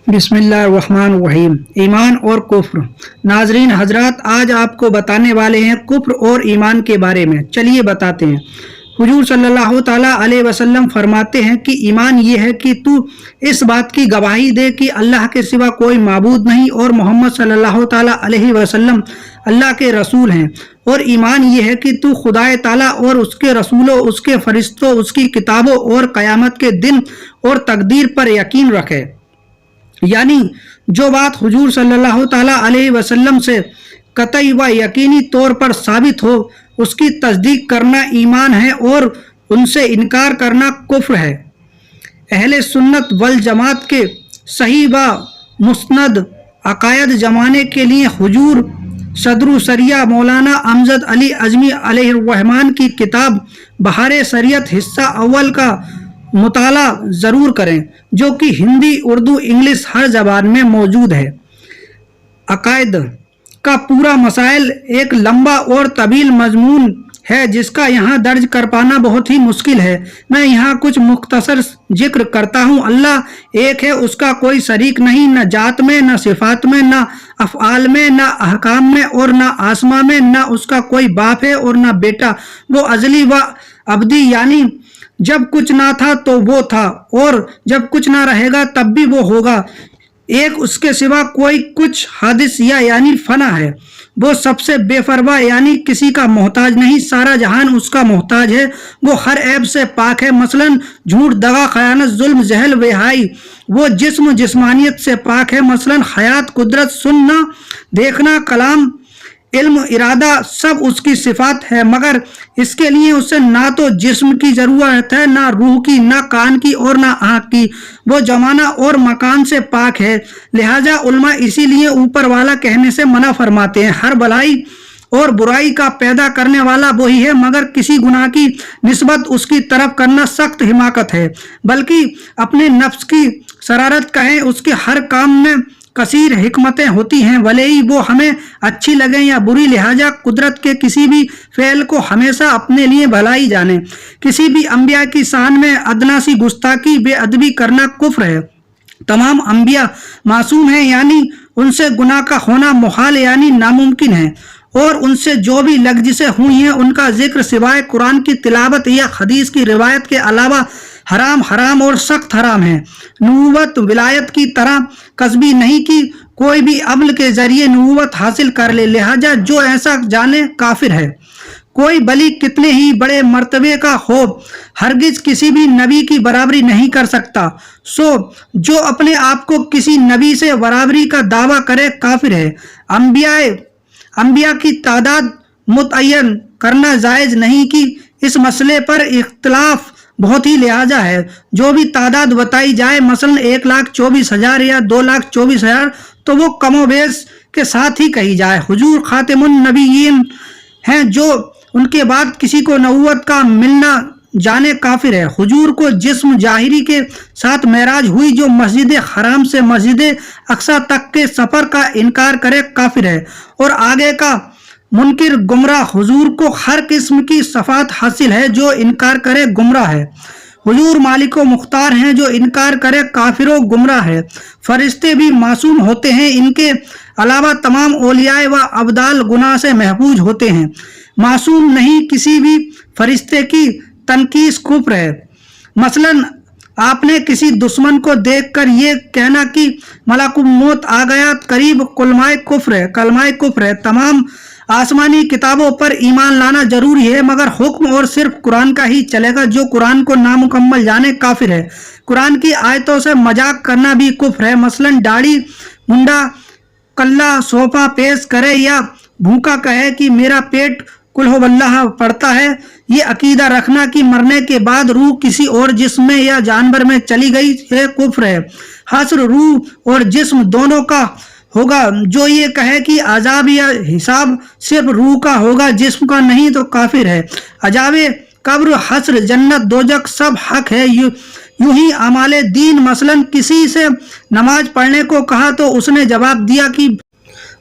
بسم اللہ الرحمن الرحیم۔ ایمان اور کفر۔ ناظرین حضرات، آج آپ کو بتانے والے ہیں کفر اور ایمان کے بارے میں۔ چلیے بتاتے ہیں۔ حضور صلی اللہ تعالیٰ علیہ وسلم فرماتے ہیں کہ ایمان یہ ہے کہ تو اس بات کی گواہی دے کہ اللہ کے سوا کوئی معبود نہیں اور محمد صلی اللہ تعالیٰ علیہ وسلم اللہ کے رسول ہیں، اور ایمان یہ ہے کہ تو خدا تعالیٰ اور اس کے رسولوں، اس کے فرشتوں، اس کی کتابوں اور قیامت کے دن اور تقدیر پر یقین رکھے۔ یعنی جو بات حضور صلی اللہ تعالیٰ علیہ وسلم سے قطعی و یقینی طور پر ثابت ہو اس کی تصدیق کرنا ایمان ہے، اور ان سے انکار کرنا کفر ہے۔ اہل سنت والجماعت کے صحیح و مستند عقائد جمانے کے لیے حضور صدر سریہ مولانا امجد علی اعظمی علیہ الرحمن کی کتاب بہار شریعت حصہ اول کا مطالعہ ضرور کریں، جو کہ ہندی، اردو، انگلش ہر زبان میں موجود ہے۔ عقائد کا پورا مسائل ایک لمبا اور طویل مضمون ہے جس کا یہاں درج کر پانا بہت ہی مشکل ہے۔ میں یہاں کچھ مختصر ذکر کرتا ہوں۔ اللہ ایک ہے، اس کا کوئی شریک نہیں، نہ ذات میں، نہ صفات میں، نہ افعال میں، نہ احکام میں، اور نہ آسما میں۔ نہ اس کا کوئی باپ ہے اور نہ بیٹا، وہ ازلی و ابدی، یعنی جب کچھ نہ تھا تو وہ تھا، اور جب کچھ نہ رہے گا تب بھی وہ ہوگا۔ ایک اس کے سوا کوئی کچھ حادث یا یعنی فنا ہے۔ وہ سب سے بے پرواہ، یعنی کسی کا محتاج نہیں، سارا جہان اس کا محتاج ہے۔ وہ ہر عیب سے پاک ہے، مثلا جھوٹ، دغا، خیانت، ظلم، جہل، بےحیائی۔ وہ جسم، جسمانیت سے پاک ہے، مثلا حیات، قدرت، سننا، دیکھنا، کلام، علم، ارادہ، سب اس کی صفات ہے، مگر اس کے لیے اسے نہ تو جسم کی ضرورت ہے، نہ روح کی، نہ کان کی، اور نہ آنکھ کی۔ وہ زمانہ اور مکان سے پاک ہے، لہذا علماء اسی لیے اوپر والا کہنے سے منع فرماتے ہیں۔ ہر بلائی اور برائی کا پیدا کرنے والا وہی ہے، مگر کسی گناہ کی نسبت اس کی طرف کرنا سخت حماقت ہے، بلکہ اپنے نفس کی شرارت کہیں۔ اس کے ہر کام میں کثیر حکمتیں ہوتی ہیں، بھلے ہی وہ ہمیں اچھی لگیں یا بری، لہذا قدرت کے کسی بھی فعل کو ہمیشہ اپنے لیے بھلائی جانیں۔ کسی بھی انبیاء کی شان میں ادنا سی گستاخی، بے ادبی کرنا کفر ہے۔ تمام انبیاء معصوم ہیں، یعنی ان سے گناہ کا ہونا محال، یعنی ناممکن ہے، اور ان سے جو بھی لغزشیں ہوئی ہیں ان کا ذکر سوائے قرآن کی تلاوت یا حدیث کی روایت کے علاوہ حرام اور سخت حرام ہے۔ نبوت ولایت کی طرح کسبی نہیں کہ کوئی بھی عمل کے ذریعے نبوت حاصل کر لے، لہذا جو ایسا جانے کافر ہے۔ کوئی بلی کتنے ہی بڑے مرتبے کا ہو ہرگز کسی بھی نبی کی برابری نہیں کر سکتا، سو جو اپنے آپ کو کسی نبی سے برابری کا دعویٰ کرے کافر ہے۔ انبیاء کی تعداد متعین کرنا جائز نہیں کہ اس مسئلے پر اختلاف بہت ہی لہٰذا ہے۔ جو بھی تعداد بتائی جائے، مثلا 1,24,000 یا 2,24,000، تو وہ کم و بیش کے ساتھ ہی کہی جائے۔ حضور خاتم النبیین ہیں، جو ان کے بعد کسی کو نبوت کا ملنا جانے کافر ہے۔ حضور کو جسم ظاہری کے ساتھ معراج ہوئی، جو مسجد حرام سے مسجد اقصی تک کے سفر کا انکار کرے کافر ہے، اور آگے کا منکر گمراہ۔ حضور کو ہر قسم کی صفات حاصل ہے، جو انکار کرے گمراہ ہے۔ حضور مالک و مختار ہیں، جو انکار کرے کافر و گمراہ ہے۔ فرشتے بھی معصوم ہوتے ہیں، ان کے علاوہ تمام اولیاء و ابدال گناہ سے محفوظ ہوتے ہیں۔ معصوم نہیں کسی بھی فرشتے کی تنقیص کفر ہے۔ مثلا آپ نے کسی دشمن کو دیکھ کر یہ کہنا کہ ملک الموت آ گیا قریب، کلمہ کفر ہے۔ تمام آسمانی کتابوں پر ایمان لانا ضروری ہے، مگر حکم اور صرف قرآن کا ہی چلے گا۔ جو قرآن کو نامکمل جانے کافر ہے۔ قرآن کی آیتوں سے مذاق کرنا بھی کفر ہے، مثلا داڑھی منڈا کلہ صوفہ پیش کرے یا بھوکا کہے کہ میرا پیٹ قل ہو اللہ پڑھتا ہے۔ یہ عقیدہ رکھنا کہ مرنے کے بعد روح کسی اور جسم میں یا جانور میں چلی گئی ہے کفر ہے۔ حشر روح اور جسم دونوں کا ہوگا۔ جو یہ کہے کہ عذاب یا حساب صرف روح کا ہوگا، جسم کا نہیں، تو کافر ہے۔ عذاب قبر، حشر، جنت، دوزخ سب حق ہے۔ یوں ہی اعمال دین، مثلا کسی سے نماز پڑھنے کو کہا تو اس نے جواب دیا کہ